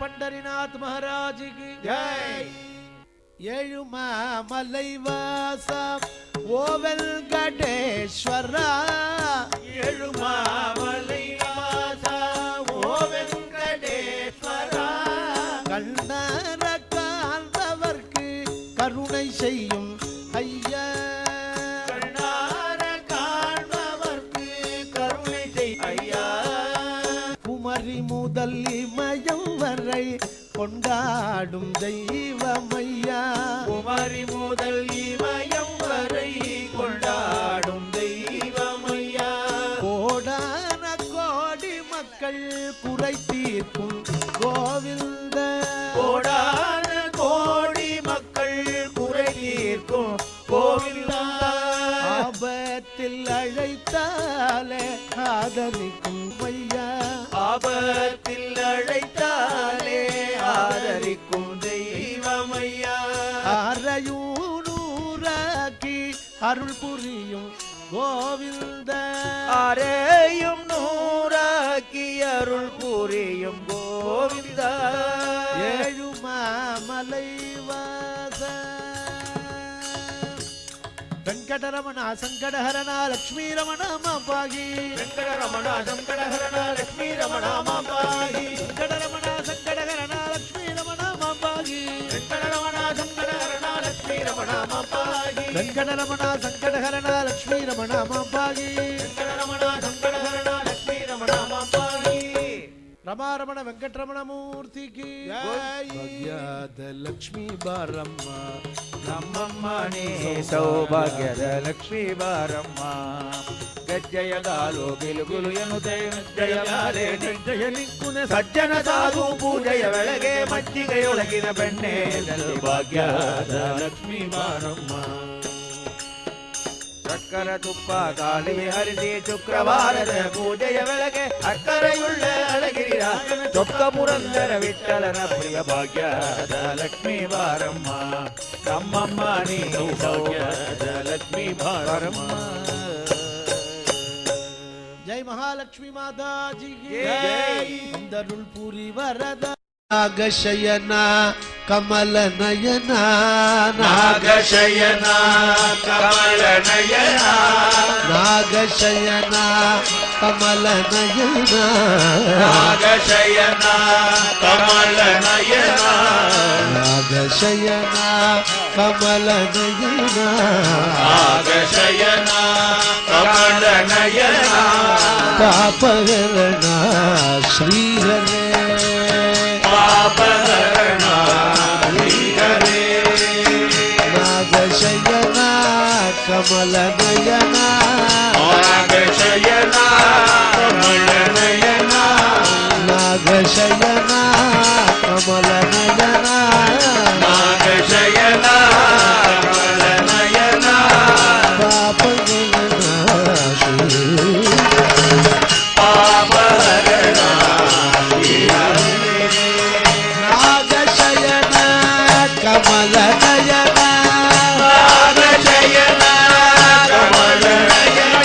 पंडरीनाथ महाराज की जय। ఏడుమామలై వాస ఓ వెంకటేశ్వర ఏడుమామలై వాస ఓ వెంకటేశ్వர கண்ணார காண்பவர்க்கு கருணை செய்யும் ஐயா கண்ணார காண்பவர்க்கு கருணை செய் ஐயா குமரி முதல் இமயம் வரை கொண்டாடும் தெய்வமையா குமரி முதல் இமயம் வரை கொண்டாடும் தெய்வமையா கோடான கோடி மக்கள் குறை தீர்க்கும் கோவிந்த கோடான கோடி மக்கள் குறை தீர்க்கும் கோவிந்தா ஆபத்தில் அழைத்தாலே ஆதரிக்கும் ஐயா ஆபத்தில் அழைத்தாலே ஆதரிக்கும் தெய்வமையா அரையூராக்கி அருள் புரியும் கோவிந்த அரையும் நூறாக்கி அருள் புரியும் கோவிந்த ஏழுமாமலை வாச வெங்கடரமண சங்கடஹரண லக்ஷ்மீ ரமண மாபாகி வெங்கடரமண சங்கடஹரண லக்ஷ்மீ ரமண மாபாகி வெங்கடரமண சங்கடஹரண லக்ஷ்மீ ரமண மாபாகி வெங்கடரமண சங்கடஹரண லக்ஷ்மீ ரமண மாபாகி வெங்கடரமண சங்கடஹரண லக்ஷ்மீ ரமண மாபாகி வெங்கடரமண சங்கடஹரண லக்ஷ்மீ ரமண மாபாகி ரமாரமண வெங்கட்ரமண மூர்த்தி கி ஜெய் ಭಾಗ್ಯದ ಲಕ್ಷ್ಮೀ ಬಾರಮ್ಮ ನಮ್ಮಮ್ಮ ನೀ ಸೌಭಾಗ್ಯದ ಲಕ್ಷ್ಮೀ ಬಾರಮ್ಮ ಗಜ್ಜಯಗಾಲು ಗಿಲುಗುಲು ಎನ್ನುತ್ತೆ ಜಯಗಾಲೆ ಜಯ ನಿಕ್ಕುನೆ ಸಜ್ಜನ ಸಾಧು ಪೂಜೆಯ ವೇಳೆಗೆ ಮಜ್ಜಿಗೆಯೊಳಗಿನ ಬೆಣ್ಣೆಯಲ್ಲಿ ಭಾಗ್ಯದ ಲಕ್ಷ್ಮೀ ಬಾರಮ್ಮ ಸಕ್ಕರ ತುಪ್ಪ ಕಾಲಿಗೆ ಹರಿಸಿ ಶುಕ್ರವಾರದ ಪೂಜೆಯ ವೇಳೆಗೆ ಅಕ್ಕರೆಯುಳ್ಳ ಅಳಗಿರಿ ಚೊಕ್ಕ ಪುರಂದರ ವಿಠಲನ ಪ್ರಿಯ ಭಾಗ್ಯದ ಲಕ್ಷ್ಮೀ ಬಾರಮ್ಮ ನಮ್ಮಮ್ಮ ನೀ ಸೌಭಾಗ್ಯದ ಲಕ್ಷ್ಮೀ ಬಾರಮ್ಮ ಜೈ ಮಹಾಲಕ್ಷ್ಮಿ ಮಾತಾಜಿ ಜೈ ಅಂದರುಳ್ ಪುರಿ ವರದ ನಾಗಶಯನ ಕಮಲ ನಯನ ನಾಗಶಯನ ಕಮಲ ನಯನ ನಾಗಶಯನ ಕಮಲ ನಯನ ನಾಗಶಯನ ಕಮಲ ನಯನ ನಾಗಶಯನ ಕಮಲ ನಯನ ನಾಗಶಯನ ಕಮಲ ನಯನ ಪಾಪಹರಣ ಶ್ರೀಹರೇ ಪಾಪಹರಣ ಶ್ರೀಹರೇ ನಾಗಶಯನ ಕಮಲ ನಯನ ನಾಗಶಯನ ಕಮಲ ನಯನ ನಾಗಶಯನ ಕಮಲ ನಯನ ನಾಗಶಯನ ಕಮಲ ನಯನ ಪಾಪಹರಣ ಪಾಪಹರಣ ನಾಗಶಯನ ಕಮಲ ನಯನ ನಾಗಶಯನ ಕಮಲ ನಯನ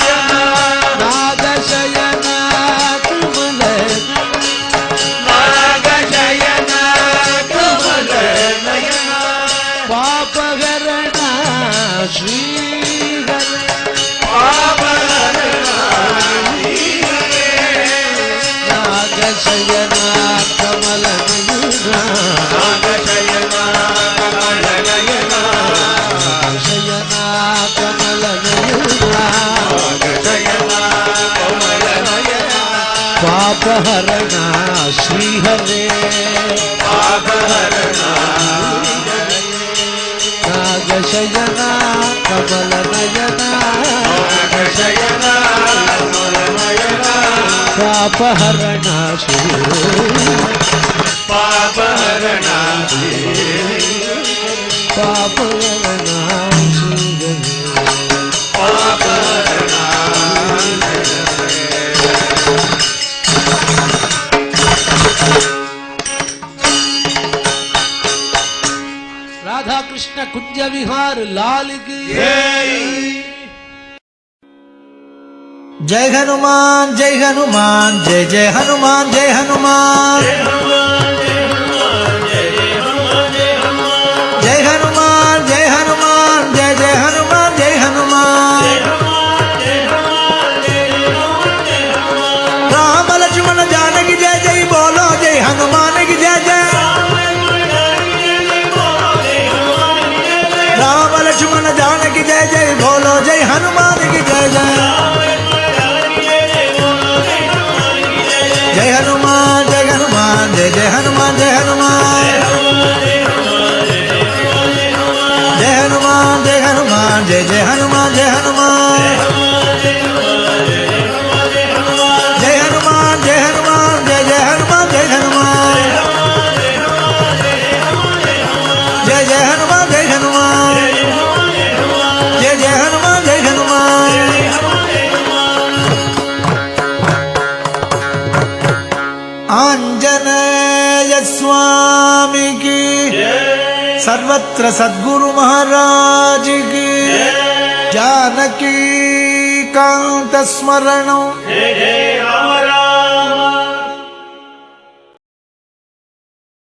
ನಾಗಶಯನ ಕಮಲ ನಾಗಶಯನ ಕಮಲ ನಯನ ಪಾಪಹರಣ ಶ್ರೀಹರೇ ಪಾಪಹರಣ ನಾಗಶಯನ ಕಮಲ ನಯನ ನಾಗಶಯನ ಕಮಲ ನಯನ ನಾಗಶಯನ ಕಮಲ ನಯನ ನಾಗಶಯನ ಕಮಲ ನಯನ ಪಾಪಹರಣ ಶ್ರೀಹರೇ ಪಾಪಹರಣ ನಾಗಶಯನ ಕಮಲ ನಯನ ನಾಗಶಯನ ಕಮಲ ನಯನ ಪಾಪಹರಣ ಪಾಪಹರಣ ಪಾಪಹರಣ ಪಾಪಹರಣ राधा कृष्ण कुंज विहार लाल की जय हनुमान जय हनुमान जय जय हनुमान जय हनुमान। जय हनुमान जय हनुमान जय हनुमान जय हनुमान जय जय हनुमान जय हनुमान जय हनुमान जय हनुमान जय जय हनुमान जय हनुमान जय जय हनुमान जय हनुमान जय जय हनुमान जय हनुमान आंजनेय स्वामी की सर्वत्र सद्गुरु महाराज की जानकी कांत स्मरण